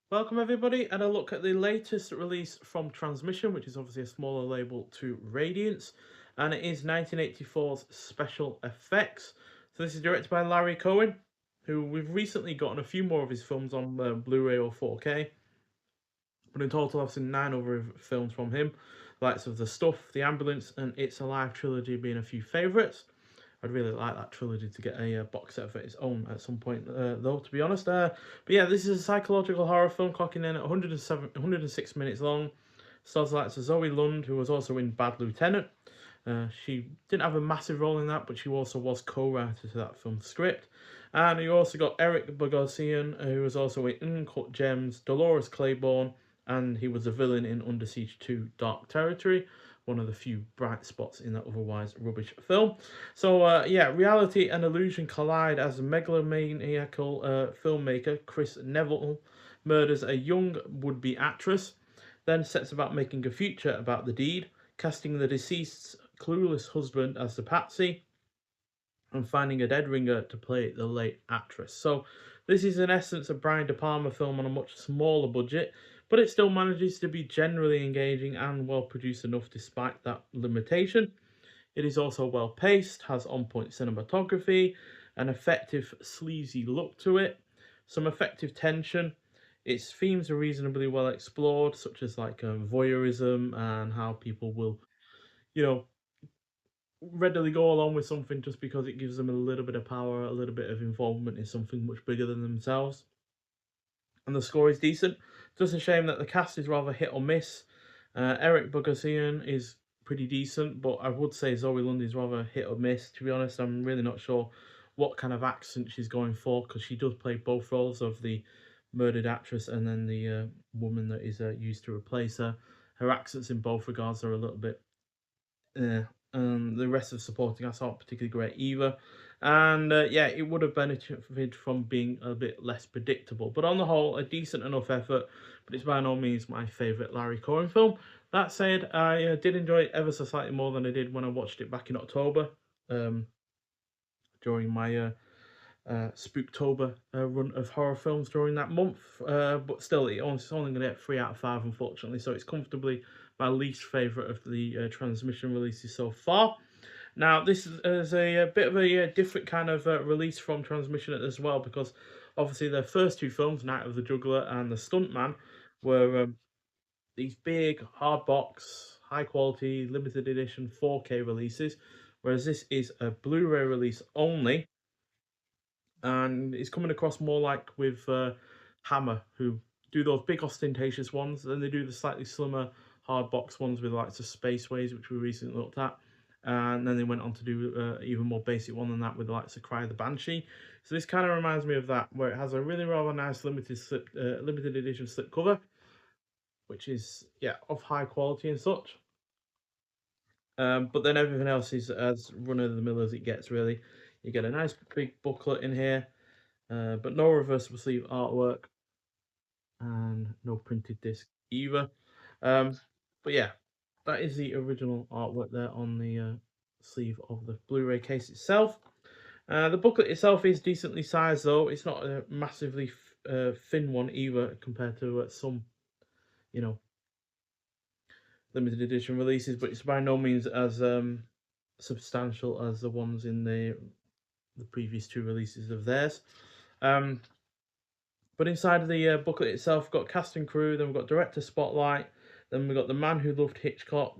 Welcome everybody, and a look at the latest release from Transmission, which is obviously a smaller label to Radiance, and it is 1984's Special Effects. So this is directed by Larry Cohen, who we've recently gotten a few more of his films on Blu-ray or 4K, but in total I've seen 9 other films from him, the likes of The Stuff, The Ambulance, and It's Alive trilogy being a few favourites. I'd really like that trilogy to get a box set of its own at some point, though, to be honest. But yeah, this is a psychological horror film clocking in at 106 minutes long. Stars like Zoe Lund, who was also in Bad Lieutenant. She didn't have a massive role in that, but she also was co-writer to that film script. And you also got Eric Bogosian, who was also in Uncut Gems, Dolores Claiborne, and he was a villain in Under Siege 2 Dark Territory, one of the few bright spots in that otherwise rubbish film. So, yeah, reality and illusion collide as a megalomaniacal filmmaker, Chris Neville, murders a young would-be actress, then sets about making a future about the deed, casting the deceased's clueless husband as the patsy, and finding a dead ringer to play the late actress. So, this is in essence a Brian De Palma film on a much smaller budget, but it still manages to be generally engaging and well produced enough despite that limitation. It is also well paced, has on point cinematography, an effective sleazy look to it, some effective tension. Its themes are reasonably well explored, such as like voyeurism and how people will, you know, readily go along with something just because it gives them a little bit of power, a little bit of involvement in something much bigger than themselves. And the score is decent. Just a shame that the cast is rather hit or miss. Eric Bogosian is pretty decent, but I would say Zoe Lund is rather hit or miss. To be honest, I'm really not sure what kind of accent she's going for because she does play both roles of the murdered actress and then the woman that is used to replace her. Her accents in both regards are a little bit yeah, the rest of the supporting cast aren't particularly great either. And yeah, it would have benefited from being a bit less predictable. But on the whole, a decent enough effort, but it's by no means my favourite Larry Cohen film. That said, I did enjoy it ever so slightly more than I did when I watched it back in October um, during my Spooktober run of horror films during that month. But still, it's only going to get 3 out of 5, unfortunately. So it's comfortably my least favourite of the transmission releases so far. Now, this is a bit of a different kind of release from Transmission as well, because obviously their first two films, Night of the Juggler and The Stuntman, were these big, hard box, high quality, limited edition 4K releases, whereas this is a Blu ray release only, and it's coming across more like with Hammer, who do those big ostentatious ones, then they do the slightly slimmer hard box ones with like the Spaceways, which we recently looked at, and then they went on to do even more basic one than that with the likes of Cry of the Banshee. So this kind of reminds me of that, where it has a really rather nice limited edition slip cover, which is yeah of high quality and such. But then everything else is as run of the mill as it gets. Really, you get a nice big booklet in here, but no reversible sleeve artwork and no printed disc either. Um, but yeah, that is the original artwork there on the sleeve of the Blu-ray case itself. The booklet itself is decently sized, though it's not a massively thin one either compared to some, you know, limited edition releases. But it's by no means as substantial as the ones in the previous two releases of theirs. Um, But inside of the booklet itself, we've got cast and crew, then we've got director spotlight, then we've got the man who loved Hitchcock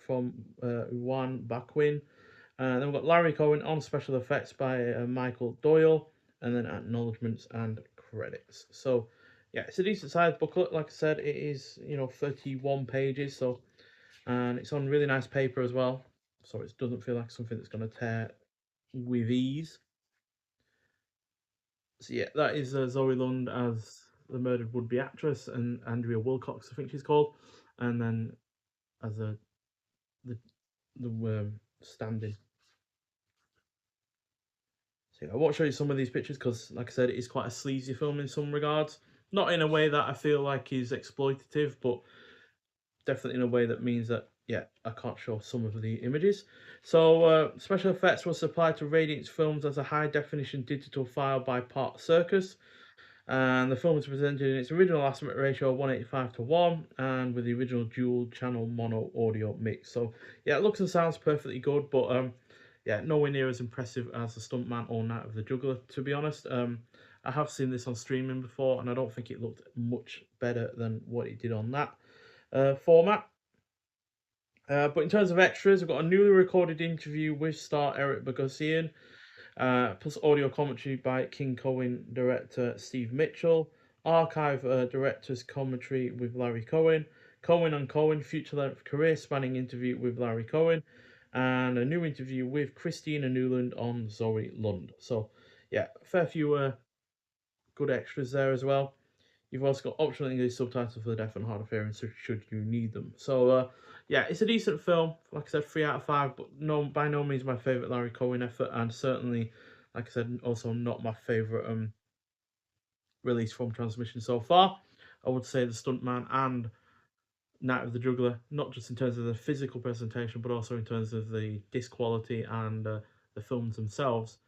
from Juan Bacquin, then we've got Larry Cohen on special effects by Michael Doyle, and then acknowledgements and credits. So yeah, it's a decent sized booklet. Like I said, it is 31 pages, so and it's on really nice paper as well, so it doesn't feel like something that's going to tear with ease. So yeah, that is Zoe Lund as the murdered would-be actress, and Andrea Wilcox, I think she's called, and then as the stand-in. So yeah, I won't show you some of these pictures because, like I said, it is quite a sleazy film in some regards. Not in a way that I feel like is exploitative, but definitely in a way that means that yeah, I can't show some of the images. So special effects was supplied to Radiance Films as a high definition digital file by Part Circus. And the film is presented in its original aspect ratio of 185:1 and with the original dual channel mono audio mix. So yeah, it looks and sounds perfectly good, but yeah, nowhere near as impressive as The Stuntman or Night of the Juggler, to be honest. I have seen this on streaming before, and I don't think it looked much better than what it did on that format. But in terms of extras, we've got a newly recorded interview with star Eric Bogosian, plus audio commentary by King Cohen director Steve Mitchell, archive director's commentary with Larry Cohen, Cohen and Cohen feature-length career spanning interview with Larry Cohen, and a new interview with Christina Newland on Zoe Lund. So, yeah, a fair few good extras there as well. You've also got optional English subtitles for the deaf and hard of hearing, so should you need them. So, yeah, it's a decent film. Like I said, 3 out of 5, but no, by no means my favourite Larry Cohen effort, and certainly, like I said, also not my favourite release from Transmission so far. I would say The Stuntman and Night of the Juggler, not just in terms of the physical presentation, but also in terms of the disc quality and the films themselves,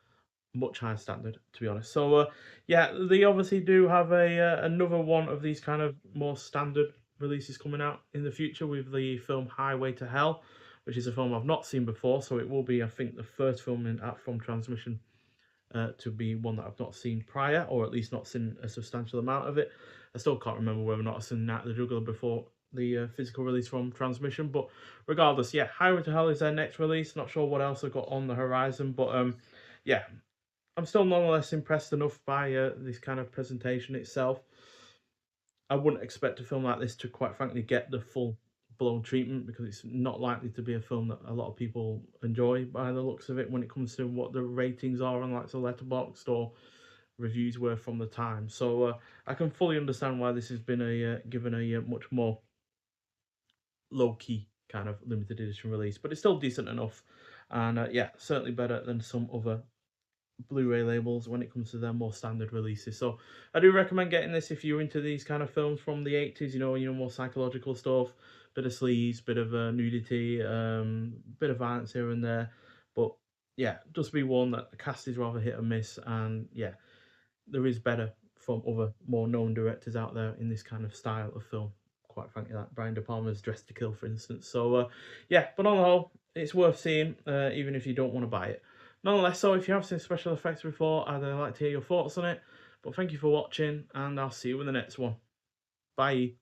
much higher standard, to be honest. So, yeah, they obviously do have another one of these kind of more standard releases coming out in the future with the film Highway to Hell, which is a film I've not seen before. So it will be, I think, the first film from Transmission to be one that I've not seen prior, or at least not seen a substantial amount of it. I still can't remember whether or not I've seen Night of the Juggler before the physical release from Transmission, but regardless, yeah, Highway to Hell is their next release. Not sure what else I've got on the horizon, but yeah, I'm still nonetheless impressed enough by this kind of presentation itself. I wouldn't expect a film like this to, quite frankly, get the full blown treatment because it's not likely to be a film that a lot of people enjoy by the looks of it when it comes to what the ratings are on like the Letterboxd or reviews were from the time. So I can fully understand why this has been given a much more low key kind of limited edition release, but it's still decent enough, and yeah, certainly better than some other Blu-ray labels when it comes to their more standard releases. So I do recommend getting this if you're into these kind of films from the 80s, more psychological stuff, bit of sleaze, bit of nudity, bit of violence here and there. But yeah, just be warned that the cast is rather hit and miss, and yeah, there is better from other more known directors out there in this kind of style of film. Quite frankly, like Brian De Palma's Dressed to Kill, for instance. So yeah, but on the whole, it's worth seeing, even if you don't want to buy it. Nonetheless, so if you have seen special effects before, I'd like to hear your thoughts on it. But thank you for watching, and I'll see you in the next one. Bye.